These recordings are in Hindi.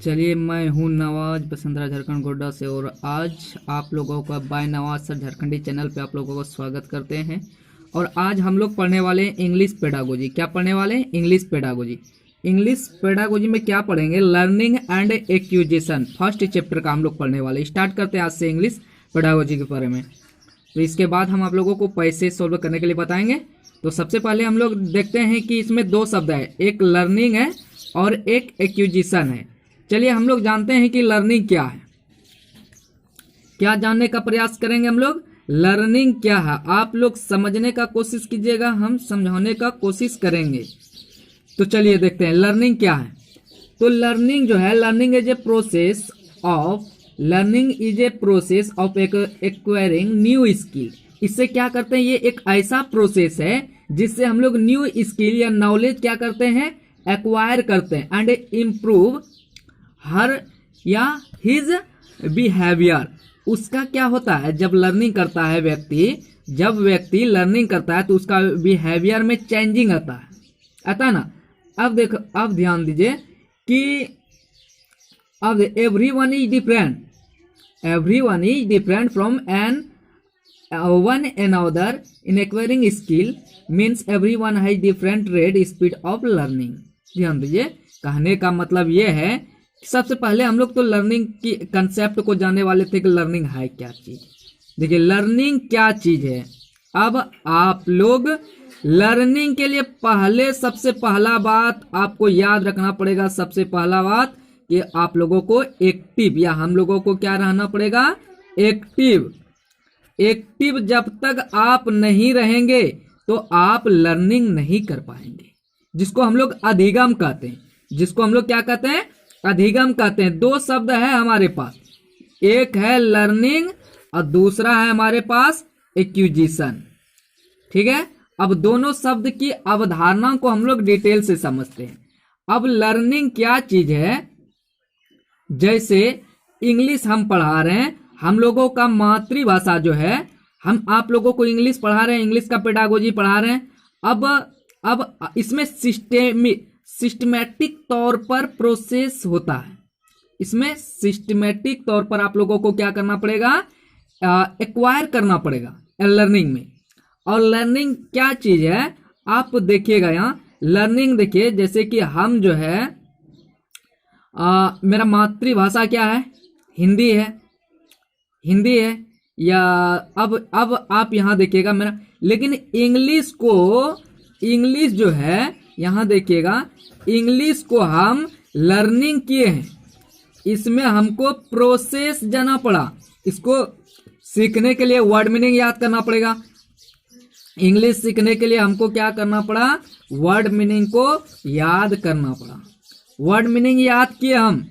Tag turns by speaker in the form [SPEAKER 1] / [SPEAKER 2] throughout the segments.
[SPEAKER 1] चलिए, मैं हूं नवाज बसंतरा झारखंड गोड्डा से और आज आप लोगों का बाय नवाज सर झारखंडी चैनल पे आप लोगों को स्वागत करते हैं। और आज हम लोग पढ़ने वाले हैं इंग्लिश पेडागोजी। क्या पढ़ने वाले हैं? English pedagogy. इंग्लिश पेडागोजी में क्या पढ़ेंगे? Learning and accusation, first chapter का हम लोग पढ़ने वाले। स्टार्ट करते हैं आज से इंग्लिश पेडागोजी के बारे में। तो इसके बाद हम आप लोगों को पैसे सोल्व करने के लिए बताएंगे। तो सबसे पहले हम लोग देखते हैं कि इसमें दो शब्द है, एक लर्निंग है और एक एक्यूजिशन है। चलिए हम लोग जानते हैं कि लर्निंग क्या है। क्या जानने का प्रयास करेंगे हम लोग? लर्निंग क्या है आप लोग समझने का कोशिश कीजिएगा, हम समझाने का कोशिश करेंगे। तो चलिए देखते हैं लर्निंग क्या है। तो लर्निंग जो है, learning is a process of acquiring new skill. इससे क्या करते हैं? ये एक ऐसा प्रोसेस है जिससे हम लोग न्यू स्किल या नॉलेज क्या करते हैं? एक्वायर करते हैं एंड इम्प्रूव हर या हिज बिहेवियर। उसका क्या होता है? जब लर्निंग करता है जब व्यक्ति लर्निंग करता है तो उसका बिहेवियर में चेंजिंग आता है ना। अब देखो, अब ध्यान दीजिए कि अब everyone is different from one another in acquiring skill means everyone has different rate speed of learning. ध्यान दीजिए, कहने का मतलब ये है, सबसे पहले हम लोग तो लर्निंग की कंसेप्ट को जानने वाले थे कि लर्निंग है क्या चीज। देखिए लर्निंग क्या चीज है। अब आप लोग लर्निंग के लिए पहले सबसे पहला बात आपको याद रखना पड़ेगा। सबसे पहला बात कि आप लोगों को एक्टिव या हम लोगों को क्या रहना पड़ेगा? एक्टिव जब तक आप नहीं रहेंगे तो आप लर्निंग नहीं कर पाएंगे, जिसको हम लोग अधिगम कहते हैं। जिसको हम लोग क्या कहते हैं? अधिगम कहते हैं। दो शब्द है हमारे पास, एक है लर्निंग और दूसरा है हमारे पास एक्यूजिशन। ठीक है, अब दोनों शब्द की अवधारणा को हम लोग डिटेल से समझते हैं। अब लर्निंग क्या चीज है? जैसे इंग्लिश हम पढ़ा रहे हैं, हम लोगों का मातृभाषा जो है, हम आप लोगों को इंग्लिश पढ़ा रहे हैं, इंग्लिश का पेडागोजी पढ़ा रहे हैं। अब इसमें सिस्टमेटिक तौर पर प्रोसेस होता है। इसमें सिस्टमेटिक तौर पर आप लोगों को क्या करना पड़ेगा? एक्वायर करना पड़ेगा लर्निंग में। और लर्निंग क्या चीज है आप देखिएगा यहाँ। लर्निंग देखिए, जैसे कि हम जो है मेरा मातृभाषा क्या है? हिंदी है या अब आप यहाँ देखिएगा मेरा, लेकिन इंग्लिश जो है यहाँ देखिएगा, इंग्लिश को हम लर्निंग किए हैं। इसमें हमको प्रोसेस जाना पड़ा। इसको सीखने के लिए वर्ड मीनिंग याद करना पड़ेगा। इंग्लिश सीखने के लिए हमको क्या करना पड़ा? वर्ड मीनिंग को याद करना पड़ा। वर्ड मीनिंग याद किए हम,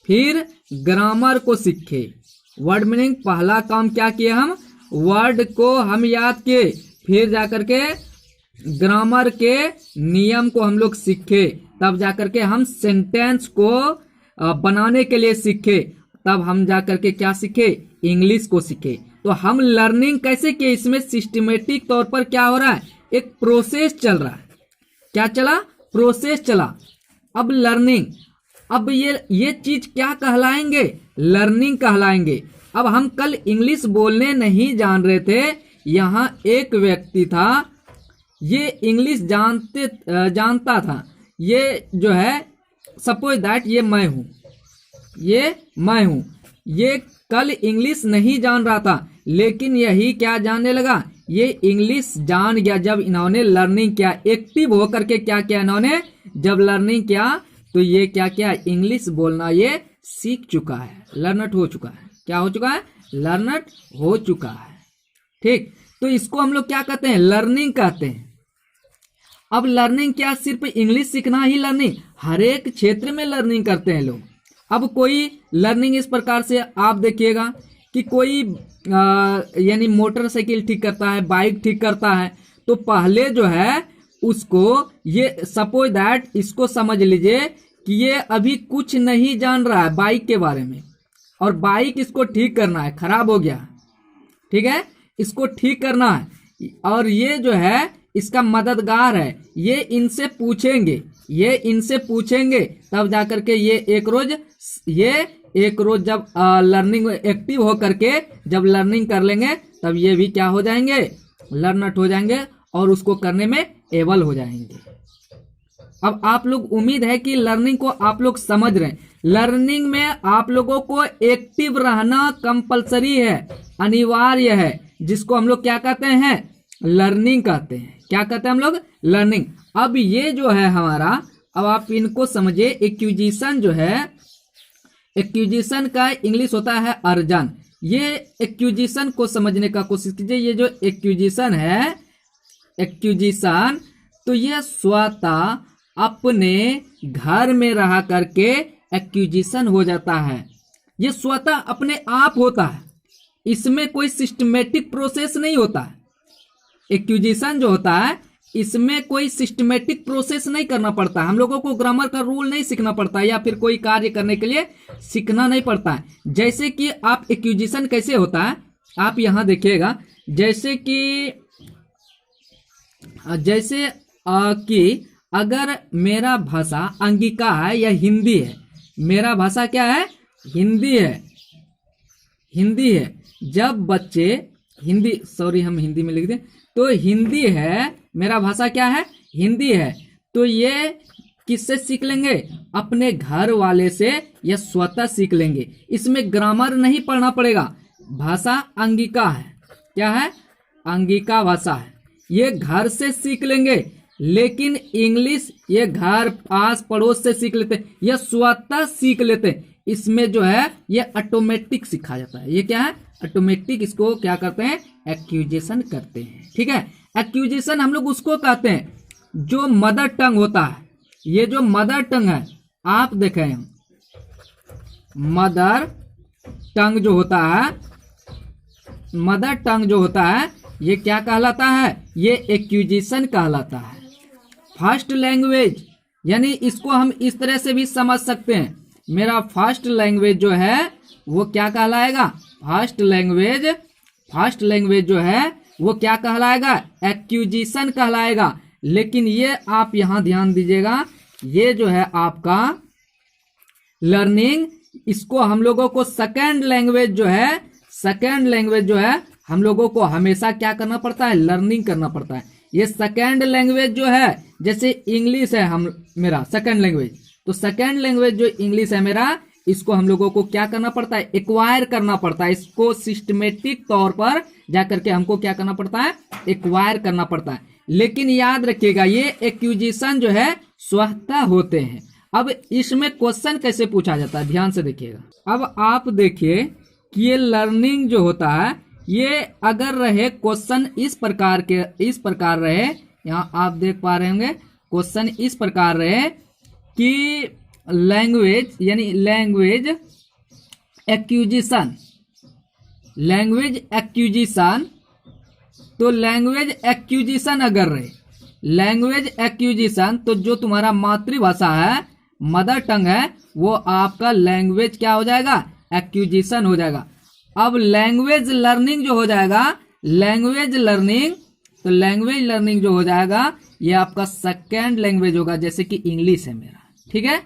[SPEAKER 1] फिर ग्रामर को सीखे। वर्ड मीनिंग पहला काम क्या किए हम? वर्ड को हम याद किए, फिर जाकर के ग्रामर के नियम को हम लोग सीखे, तब जाकर के हम सेंटेंस को बनाने के लिए सीखे, तब हम जाकर के क्या सीखे? इंग्लिश को सीखे। तो हम लर्निंग कैसे किए? इसमें सिस्टमेटिक तौर पर क्या हो रहा है? एक प्रोसेस चल रहा है। क्या चला? प्रोसेस चला। अब लर्निंग, अब ये चीज क्या कहलाएंगे? लर्निंग कहलाएंगे। अब हम कल इंग्लिश बोलने नहीं जान रहे थे, यहाँ एक व्यक्ति था, ये इंग्लिश जानता था। ये जो है, सपोज दैट ये मैं हूं, ये कल इंग्लिश नहीं जान रहा था, लेकिन यही क्या जानने लगा? ये इंग्लिश जान गया जब इन्होंने लर्निंग किया। एक्टिव होकर के क्या किया इन्होंने? जब लर्निंग किया तो ये क्या किया? इंग्लिश बोलना ये सीख चुका है, लर्नट हो चुका है। क्या हो चुका है? लर्नट हो चुका है। ठीक, तो इसको हम लोग क्या कहते हैं? लर्निंग कहते हैं। अब लर्निंग क्या सिर्फ इंग्लिश सीखना ही लर्निंग? हर एक क्षेत्र में लर्निंग करते हैं लोग। अब कोई लर्निंग इस प्रकार से आप देखिएगा कि कोई यानी मोटरसाइकिल ठीक करता है, बाइक ठीक करता है, तो पहले जो है उसको ये सपोज दैट इसको समझ लीजिए कि ये अभी कुछ नहीं जान रहा है बाइक के बारे में, और बाइक इसको ठीक करना है, खराब हो गया। ठीक है, इसको ठीक करना है और ये जो है इसका मददगार है, ये इनसे पूछेंगे ये इनसे पूछेंगे तब जाकर के ये एक रोज जब लर्निंग एक्टिव हो करके जब लर्निंग कर लेंगे तब ये भी क्या हो जाएंगे, लर्नट हो जाएंगे और उसको करने में एबल हो जाएंगे। अब आप लोग उम्मीद है कि लर्निंग को आप लोग समझ रहे हैं। लर्निंग में आप लोगों को एक्टिव रहना कंपलसरी है, अनिवार्य है, जिसको हम लोग क्या कहते हैं, लर्निंग कहते हैं। क्या कहते हैं हम लोग, लर्निंग। अब ये जो है हमारा, अब आप इनको समझिए। एक्विजिशन जो है, एक्विजिशन का इंग्लिश होता है अर्जन। ये एक्विजिशन को समझने का कोशिश कीजिए। ये जो एक्विजिशन है, एक्विजिशन, तो ये स्वतः अपने घर में रह करके एक्विजिशन हो जाता है। ये स्वतः अपने आप होता है, इसमें कोई सिस्टमेटिक प्रोसेस नहीं होता है। एक्विजिशन जो होता है इसमें कोई सिस्टमेटिक प्रोसेस नहीं करना पड़ता। हम लोगों को ग्रामर का रूल नहीं सीखना पड़ता या फिर कोई कार्य करने के लिए सीखना नहीं पड़ता है। जैसे कि आप एक्विजिशन कैसे होता है, आप यहां देखिएगा। जैसे कि अगर मेरा भाषा अंगिका है या हिंदी है, मेरा भाषा क्या है, हिंदी है, हिंदी है। जब बच्चे हिंदी, सॉरी हम हिंदी में लिख दें, तो हिंदी है, मेरा भाषा क्या है, हिंदी है। तो ये किससे सीख लेंगे, अपने घर वाले से या स्वतः सीख लेंगे। इसमें ग्रामर नहीं पढ़ना पड़ेगा। भाषा अंगिका है, क्या है, अंगिका भाषा है, ये घर से सीख लेंगे। लेकिन इंग्लिश ये घर आस पड़ोस से सीख लेते हैं, ये स्वतः सीख लेते हैं। इसमें जो है ये ऑटोमेटिक सीखा जाता है। ये क्या है, ऑटोमेटिक। इसको क्या करते हैं, एक्विजिशन करते हैं। ठीक है, एक्विजिशन हम लोग उसको कहते हैं जो मदर टंग होता है। ये जो मदर टंग है, आप देखें, मदर टंग जो होता है, मदर टंग जो होता है, ये क्या कहलाता है, ये एक्विजिशन कहलाता है। फर्स्ट लैंग्वेज, यानी इसको हम इस तरह से भी समझ सकते हैं। मेरा फर्स्ट लैंग्वेज जो है वो क्या कहलाएगा, फर्स्ट लैंग्वेज जो है वो क्या कहलाएगा, एक्विजिशन कहलाएगा। लेकिन ये आप यहां ध्यान दीजिएगा, ये जो है आपका लर्निंग, इसको हम लोगों को सेकेंड लैंग्वेज जो है हम लोगों को हमेशा क्या करना पड़ता है, लर्निंग करना पड़ता है। ये सेकेंड लैंग्वेज जो है, जैसे इंग्लिश है मेरा सेकेंड लैंग्वेज, तो सेकेंड लैंग्वेज जो इंग्लिश है मेरा, इसको हम लोगों को क्या करना पड़ता है, एक्वायर करना पड़ता है। इसको सिस्टमेटिक तौर पर जाकर के हमको क्या करना पड़ता है, एक्वायर करना पड़ता है। लेकिन याद रखिएगा, ये एक्विजिशन जो है स्वतः होते हैं। अब इसमें क्वेश्चन कैसे पूछा जाता है, ध्यान से देखिएगा। अब आप देखिए कि ये लर्निंग जो होता है, ये अगर रहे क्वेश्चन इस प्रकार रहे, यहाँ आप देख पा रहे होंगे, क्वेश्चन इस प्रकार रहे कि लैंग्वेज, यानी लैंग्वेज एक्विजिशन, तो लैंग्वेज एक्विजिशन अगर रहे, लैंग्वेज एक्विजिशन, तो जो तुम्हारा मातृभाषा है, मदर टंग है, वो आपका लैंग्वेज क्या हो जाएगा, एक्विजिशन हो जाएगा। अब लैंग्वेज लर्निंग जो हो जाएगा, लैंग्वेज लर्निंग जो हो जाएगा, ये आपका सेकेंड लैंग्वेज होगा, जैसे कि इंग्लिश है मेरा। ठीक है,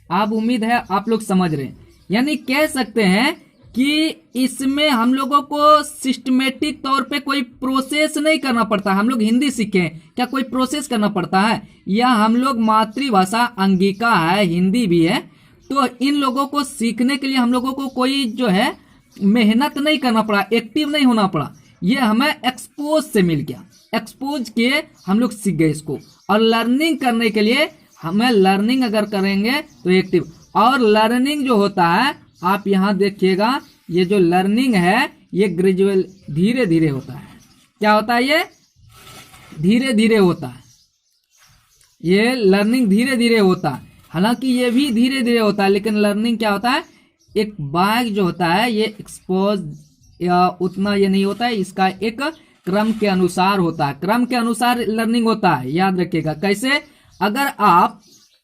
[SPEAKER 1] आप उम्मीद है आप लोग समझ रहे हैं। यानी कह सकते हैं कि इसमें हम लोगों को सिस्टमेटिक तौर पे कोई प्रोसेस नहीं करना पड़ता। हम लोग हिंदी सीखे, क्या कोई प्रोसेस करना पड़ता है, या हम लोग मातृभाषा अंगिका है, हिंदी भी है, तो इन लोगों को सीखने के लिए हम लोगों को कोई जो है मेहनत नहीं करना पड़ा, एक्टिव नहीं होना पड़ा। ये हमें एक्सपोज से मिल गया, एक्सपोज किए हम लोग सीख गए इसको। और लर्निंग करने के लिए हमें, लर्निंग अगर करेंगे तो एक्टिव, और लर्निंग जो होता है, आप यहाँ देखिएगा, ये जो लर्निंग है ये ग्रेजुअल, धीरे धीरे होता है। क्या होता है, ये धीरे धीरे होता है। ये लर्निंग धीरे धीरे होता है, हालांकि ये भी धीरे धीरे होता है, लेकिन लर्निंग क्या होता है, एक बाग जो होता है ये एक्सपोज या उतना ये नहीं होता है, इसका एक क्रम के अनुसार होता है, क्रम के अनुसार लर्निंग होता है। याद रखिएगा कैसे, अगर आप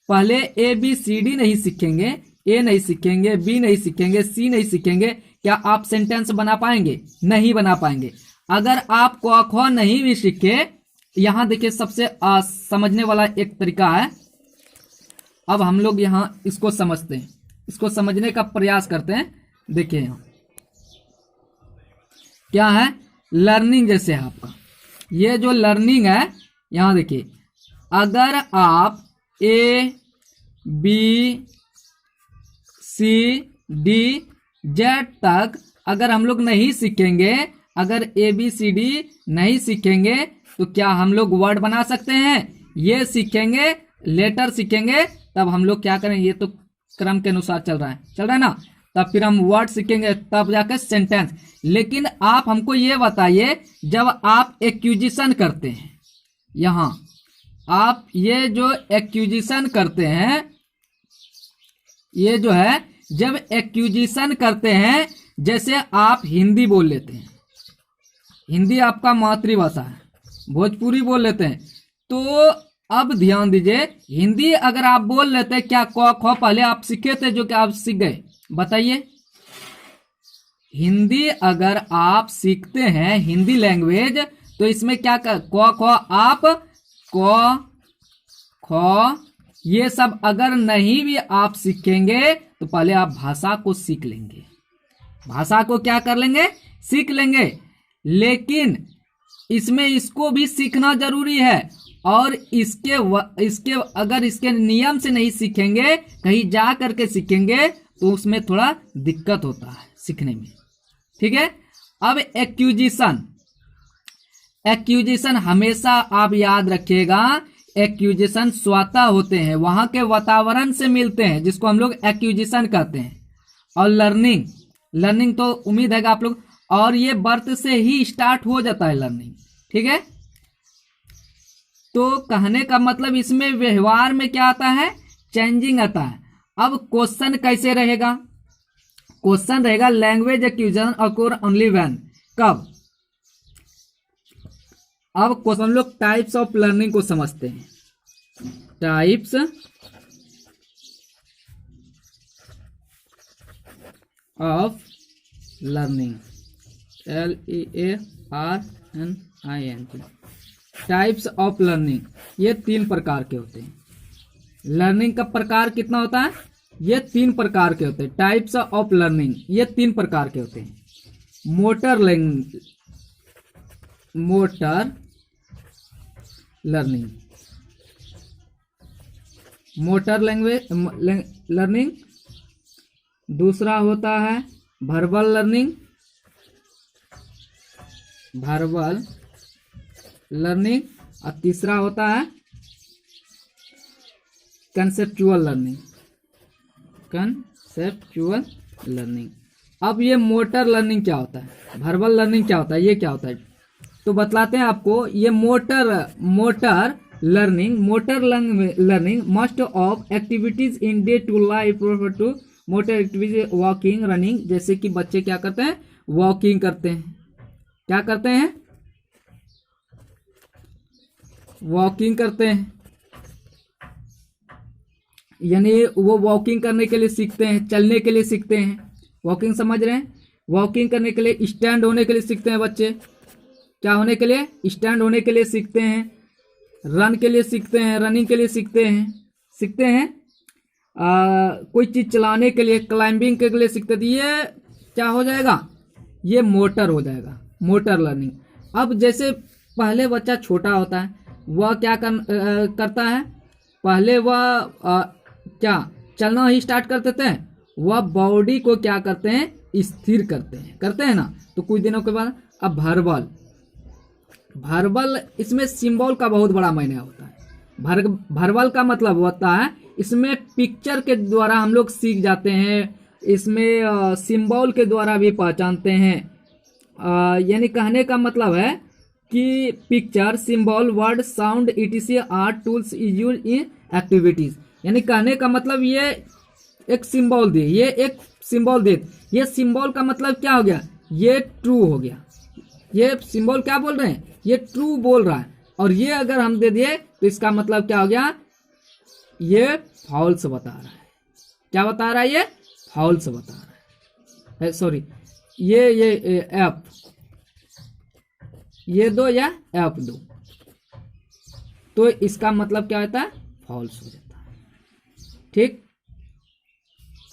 [SPEAKER 1] पहले ABCD नहीं सीखेंगे, A नहीं सीखेंगे, B नहीं सीखेंगे, C नहीं सीखेंगे, क्या आप सेंटेंस बना पाएंगे, नहीं बना पाएंगे। अगर आप क ख नहीं भी सीखे, यहाँ देखिए सबसे समझने वाला एक तरीका है, अब हम लोग यहाँ इसको समझते हैं, इसको समझने का प्रयास करते हैं। देखिए यहाँ क्या है, लर्निंग जैसे है आपका, ये जो लर्निंग है यहाँ देखिए, अगर आप A B C D Z तक अगर हम लोग नहीं सीखेंगे, अगर ए बी सी डी नहीं सीखेंगे तो क्या हम लोग वर्ड बना सकते हैं? ये सीखेंगे, लेटर सीखेंगे, तब हम लोग क्या करें, ये तो क्रम के अनुसार चल रहा है ना, तब फिर हम वर्ड सीखेंगे, तब जाकर सेंटेंस। लेकिन आप हमको ये बताइए, जब आप एक्यूजिशन करते हैं, यहाँ आप ये जो एक्यूजिशन करते हैं, ये जो है जब एक्यूजिशन करते हैं, जैसे आप हिंदी बोल लेते हैं, हिंदी आपका मातृभाषा है, भोजपुरी बोल लेते हैं, तो अब ध्यान दीजिए, हिंदी अगर आप बोल लेते हैं, क्या क ख पहले आप सीखे थे जो कि आप सीख गए? बताइए। हिंदी अगर आप सीखते हैं, हिंदी लैंग्वेज, तो इसमें क्या कर क ख आप क ख ये सब अगर नहीं भी आप सीखेंगे तो पहले आप भाषा को सीख लेंगे, भाषा को क्या कर लेंगे, सीख लेंगे। लेकिन इसमें इसको भी सीखना जरूरी है, और इसके अगर इसके नियम से नहीं सीखेंगे, कहीं जा करके सीखेंगे, तो उसमें थोड़ा दिक्कत होता है सीखने में। ठीक है। अब एक्यूजिशन हमेशा आप याद रखिएगा, एक्यूजिशन स्वतः होते हैं, वहां के वातावरण से मिलते हैं, जिसको हम लोग एक्यूजिशन कहते हैं। और लर्निंग तो उम्मीद है कि आप लोग, और ये बर्थ से ही स्टार्ट हो जाता है लर्निंग। ठीक है। तो कहने का मतलब इसमें व्यवहार में क्या आता है, चेंजिंग आता है। अब क्वेश्चन कैसे रहेगा, क्वेश्चन रहेगा language accusation occur only when, कब? अब क्वेश्चन लोग टाइप्स ऑफ लर्निंग को समझते हैं। Types of learning, LEARNING, types of learning, ये 3 प्रकार के होते हैं। लर्निंग का प्रकार कितना होता है? ये 3 प्रकार के होते हैं। टाइप्स ऑफ लर्निंग ये 3 प्रकार के होते हैं। मोटर लर्निंग, दूसरा होता है वर्बल लर्निंग, और तीसरा होता है कंसेप्चुअल लर्निंग। अब ये मोटर लर्निंग क्या होता है, वर्बल लर्निंग क्या होता है, ये क्या होता है, तो बतलाते हैं आपको। ये motor learning must of activities in day to life to motor activities, walking, running. जैसे कि बच्चे क्या करते हैं, वॉकिंग करते हैं, क्या करते हैं, वॉकिंग करते हैं, यानी वो वॉकिंग करने के लिए सीखते हैं, चलने के लिए सीखते हैं। वॉकिंग समझ रहे हैं? वॉकिंग करने के लिए स्टैंड होने के लिए सीखते हैं बच्चे, क्या होने के लिए, स्टैंड होने के लिए सीखते हैं। रन के लिए सीखते हैं, रनिंग के लिए सीखते हैं। कोई चीज चलाने के लिए, क्लाइंबिंग के लिए सीखते थे। ये क्या हो जाएगा, ये मोटर हो जाएगा, मोटर लर्निंग। अब जैसे पहले बच्चा छोटा होता है, वह क्या करता है, पहले वह क्या चलना ही स्टार्ट कर देते हैं, वह बॉडी को क्या करते हैं, स्थिर करते हैं ना। तो कुछ दिनों के बाद अब वर्बल इसमें सिंबल का बहुत बड़ा मायने होता है। वर्बल का मतलब होता है इसमें पिक्चर के द्वारा हम लोग सीख जाते हैं, इसमें सिंबल के द्वारा भी पहचानते हैं। यानी कहने का मतलब है कि picture, symbol, word, sound etc are tools is used in activities. यानी कहने का मतलब ये एक सिंबल दे, ये एक सिंबल दे, ये सिंबल का मतलब क्या हो गया, ये ट्रू हो गया। ये सिंबल क्या बोल रहे हैं, ये ट्रू बोल रहा है, और ये अगर हम दे दिए तो इसका मतलब क्या हो गया, ये फॉल्स बता रहा है। क्या बता रहा है, ये फॉल्स बता रहा है। सॉरी, ये एफ, ये दो या एफ दो, तो इसका मतलब क्या होता है, फॉल्स हो जाता है। ठीक।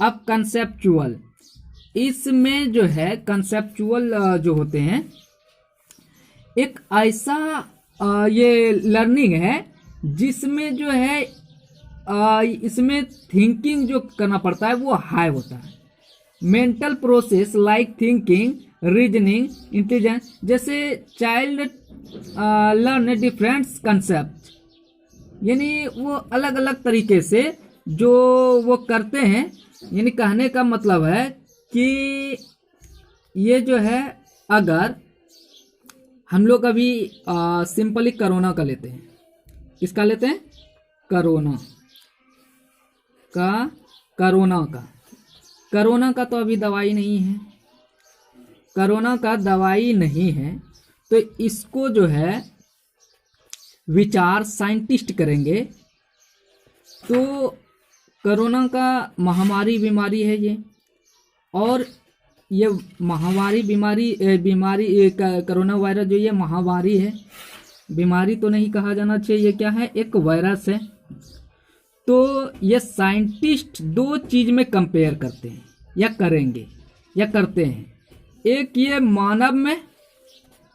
[SPEAKER 1] अब कंसेप्चुअल, इसमें जो है कंसेप्चुअल जो होते हैं, एक ऐसा ये लर्निंग है जिसमें जो है इसमें थिंकिंग जो करना पड़ता है वो हाई होता है। Mental process like thinking, reasoning, intelligence, जैसे चाइल्ड लर्न डिफरेंट कंसेप्ट, यानी वो अलग अलग तरीके से जो वो करते हैं। यानी कहने का मतलब है कि ये जो है, अगर हम लोग अभी सिंपली कोरोना का लेते हैं, किसका लेते हैं, कोरोना का तो अभी दवाई नहीं है, कोरोना का दवाई नहीं है, तो इसको जो है विचार साइंटिस्ट करेंगे। तो कोरोना का महामारी बीमारी है ये, और ये महामारी बीमारी कोरोना वायरस जो ये महामारी है, बीमारी तो नहीं कहा जाना चाहिए, ये क्या है, एक वायरस है। तो ये साइंटिस्ट दो चीज में कंपेयर करते हैं या करेंगे या करते हैं, एक ये मानव में,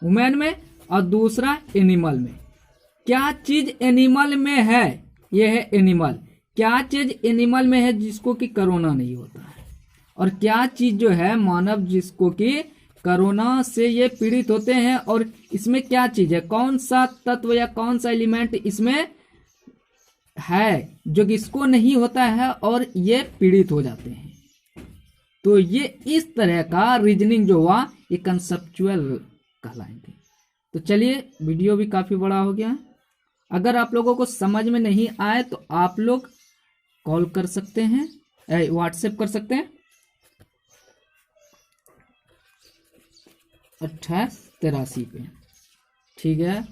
[SPEAKER 1] ह्यूमन में, और दूसरा एनिमल में। क्या चीज एनिमल में है, ये है एनिमल। क्या चीज एनिमल में है जिसको कि कोरोना नहीं होता है, और क्या चीज जो है मानव जिसको कि कोरोना से ये पीड़ित होते हैं, और इसमें क्या चीज है, कौन सा तत्व या कौन सा एलिमेंट इसमें है जो कि इसको नहीं होता है और ये पीड़ित हो जाते हैं। तो ये इस तरह का रीजनिंग जो हुआ ये कंसेप्चुअल कहलाएंगे। तो चलिए, वीडियो भी काफी बड़ा हो गया। अगर आप लोगों को समझ में नहीं आए तो आप लोग कॉल कर सकते हैं, व्हाट्सएप कर सकते हैं 2883 पे, ठीक है।